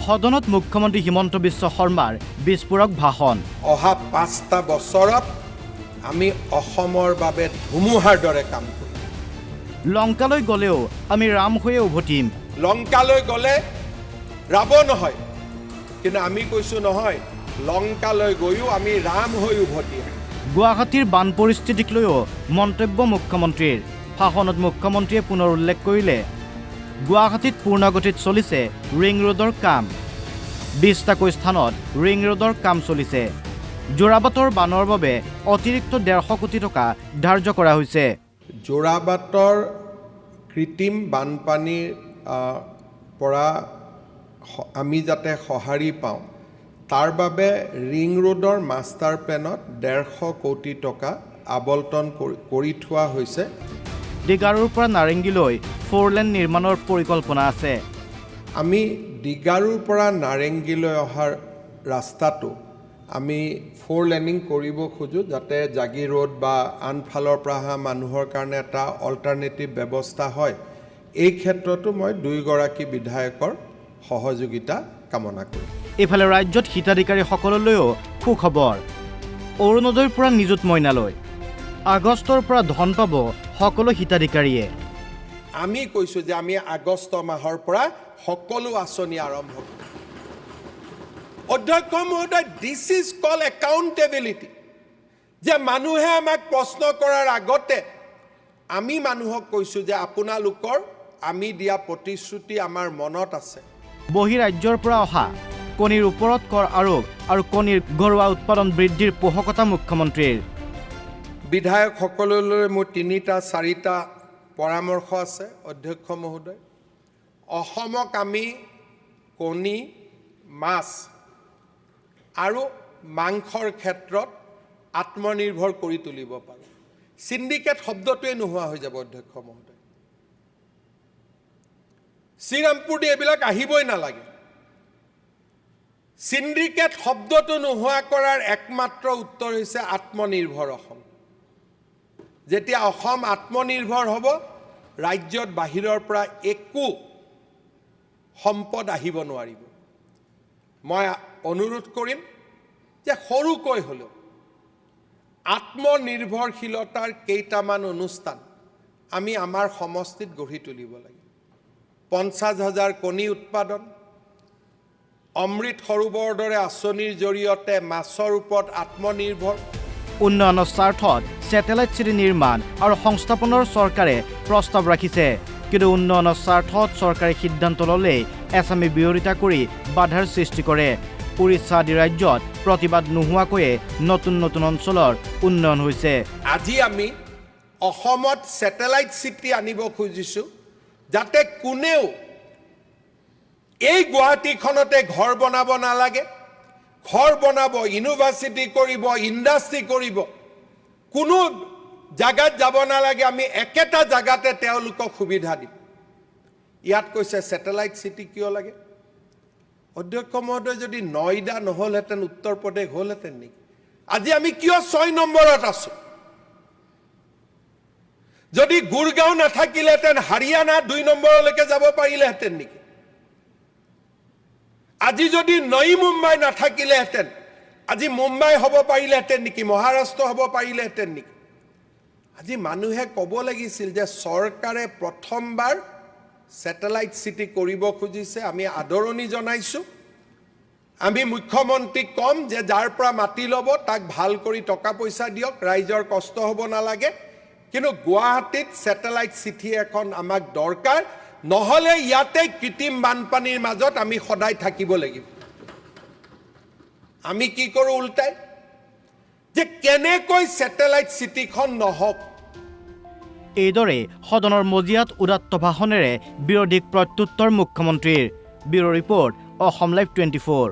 সদনত মুখ্যমন্ত্ৰী হিমন্ত বিশ্ব শৰ্মাৰ বিস্ফোৰক ভাষণ। অহা 5টা বছৰত আমি অসমৰ বাবে ধুমুহাৰ দৰে কাম কৰিম। লংকালৈ গ'লেও আমি ৰাম হৈয়ে উভতিম। লংকালৈ গ'লে ৰাৱণ হয়, কিন্তু আমি কৈছোঁ নহয়, লংকালৈ গৈও আমি ৰাম হৈ উভতি আহিম। গুৱাহাটীৰ বান পৰিস্থিতিক লৈও মন্তব্য মুখ্যমন্ত্ৰীৰ। ভাষণত মুখ্যমন্ত্ৰীয়ে পুনৰ উল্লেখ কৰিলে গুৱাহাটীত পূৰ্ণগতিত চলিছে ৰিং ৰোডৰ কাম। 20টাকৈ স্থানত ৰিং ৰোডৰ কাম চলিছে। যোৰাবাটৰ বানৰ বাবে অতিৰিক্ত 150 কোটি টকা ধাৰ্য কৰা হৈছে। যোৰাবাটৰ কৃত্ৰিম বানপানীৰ পৰা আমি যাতে সঁহাৰি পাওঁ, তাৰ বাবে ৰিং ৰোডৰ মাষ্টাৰ প্লেনত 150 কোটি টকা আবণ্টন কৰি থোৱা হৈছে। ডিগাৰুৰ পৰা নাৰেংগীলৈ 4 লেন নিৰ্মাণৰ পৰিকল্পনা আছে। আমি ডিগাৰুৰ পৰা নাৰেংগীলৈ অহাৰ ৰাস্তাটো আমি 4 লেনিং কৰিব খোজোঁ, যাতে জাগি ৰোড বা আনফালৰ পৰা অহা মানুহৰ কাৰণে এটা অল্টাৰনেটিভ ব্যৱস্থা হয়। এই ক্ষেত্ৰতো মই 2গৰাকী বিধায়কৰ সহযোগিতা কামনা কৰিম। এইফালে ৰাজ্যত হিতাধিকাৰীসকললৈও সুখবৰ। অৰুণোদয়ৰ পৰা নিযুত মইনালৈ আগষ্টৰ পৰা ধন পাব সকলো হিতাধিকাৰীয়ে। আমি কৈছোঁ যে আমি আগষ্ট মাহৰ পৰা সকলো আঁচনি আৰম্ভ কৰিম। অধ্যক্ষ মহোদয়, দিছ ইজ কল একাউণ্টেবিলিটি, যে মানুহে আমাক প্ৰশ্ন কৰাৰ আগতে আমি মানুহক কৈছোঁ যে আপোনালোকৰ আমি দিয়া প্ৰতিশ্ৰুতি আমাৰ মনত আছে। বহিৰাজ্যৰ পৰা অহা কণীৰ ওপৰত কৰ আৰোপ আৰু কণীৰ ঘৰুৱা উৎপাদন বৃদ্ধিৰ পোষকতা মুখ্যমন্ত্ৰীৰ। বিধায়কসকললৈ মোৰ 3-4টা পৰামৰ্শ আছে। অধ্যক্ষ মহোদয়, অসমক আমি কণী, মাছ আৰু মাংসৰ ক্ষেত্ৰত আত্মনিৰ্ভৰ কৰি তুলিব পাৰোঁ। চিণ্ডিকেট শব্দটোৱে নোহোৱা হৈ যাব। অধ্যক্ষ মহোদয়, শ্ৰীৰামপুৰ এইবিলাক আহিবই নালাগে। চিণ্ডিকেট শব্দটো নোহোৱা কৰাৰ একমাত্ৰ উত্তৰ হৈছে আত্মনিৰ্ভৰ অসম। যেতিয়া অসম আত্মনিৰ্ভৰ হ'ব, ৰাজ্যত বাহিৰৰ পৰা একো সম্পদ আহিব নোৱাৰিব। মই অনুৰোধ কৰিম যে সৰুকৈ হ'লেও আত্মনিৰ্ভৰশীলতাৰ কেইটামান অনুষ্ঠান আমি আমাৰ সমষ্টিত গঢ়ি তুলিব লাগে। 50,000 কণী উৎপাদন, অমৃত সৰোবৰৰ দৰে আঁচনিৰ জৰিয়তে মাছৰ ওপৰত আত্মনিৰ্ভৰ। উন্নয়নৰ স্বাৰ্থত ছেটেলাইট চিটি নিৰ্মাণ আৰু সংস্থাপনৰ চৰকাৰে প্ৰস্তাৱ ৰাখিছে, কিন্তু উন্নয়নৰ স্বাৰ্থত চৰকাৰে সিদ্ধান্ত ল'লেই এছামে বিৰোধিতা কৰি বাধাৰ সৃষ্টি কৰে। উৰিষ্যা আদি ৰাজ্যত প্ৰতিবাদ নোহোৱাকৈয়ে নতুন নতুন অঞ্চলৰ উন্নয়ন হৈছে। আজি আমি অসমত ছেটেলাইট চিটি আনিব খুজিছোঁ, যাতে কোনেও এই গুৱাহাটীখনতে ঘৰ বনাব নালাগে। ঘৰ বনাব, ইউনিভাৰ্চিটি কৰিব, ইণ্ডাষ্ট্ৰী কৰিব, কোনো জাগাত যাব নালাগে। আমি একেটা জাগাতে তেওঁলোকক সুবিধা দিম। ইয়াত কৈছে ছেটেলাইট চিটি কিয় লাগে? অধ্যক্ষ মহোদয়, যদি নয়ডা নহ'লহেঁতেন উত্তৰ প্ৰদেশ হ'লহেঁতেন নেকি? আজি আমি কিয় 6 নম্বৰত আছোঁ? যদি গুৰগাঁও নাথাকিলেহেঁতেন হাৰিয়ানা 2 নম্বৰলৈকে যাব পাৰিলেহেঁতেন নেকি? আজি যদি নই মুম্বাই নাথাকিলেহেঁতেন আজি মুম্বাই হ'ব পাৰিলেহেঁতেন নেকি? মহাৰাষ্ট্ৰ হ'ব পাৰিলেহেঁতেন নেকি? আজি মানুহে ক'ব লাগিছিল যে চৰকাৰে প্ৰথমবাৰ ছেটেলাইট চিটি কৰিব খুজিছে। আমি আদৰণি জনাইছোঁ। আমি মুখ্যমন্ত্ৰীক ক'ম যে যাৰ পৰা মাটি ল'ব তাক ভাল কৰি টকা পইচা দিয়ক, ৰাইজৰ কষ্ট হ'ব নালাগে। কিন্তু গুৱাহাটীত ছেটেলাইট চিটি এখন আমাক দৰকাৰ, নহ'লে ইয়াতে কৃত্ৰিম বানপানীৰ মাজত আমি সদায় থাকিব লাগিব। আমি কি কৰোঁ উল্টাই, যে কেনেকৈ ছেটেলাইট চিটিখন নহওক। এইদৰে সদনৰ মজিয়াত উদাত্ত ভাষণেৰে বিৰোধীক প্ৰত্যুত্তৰ মুখ্যমন্ত্ৰীৰ। Bureau report, Assam live 24।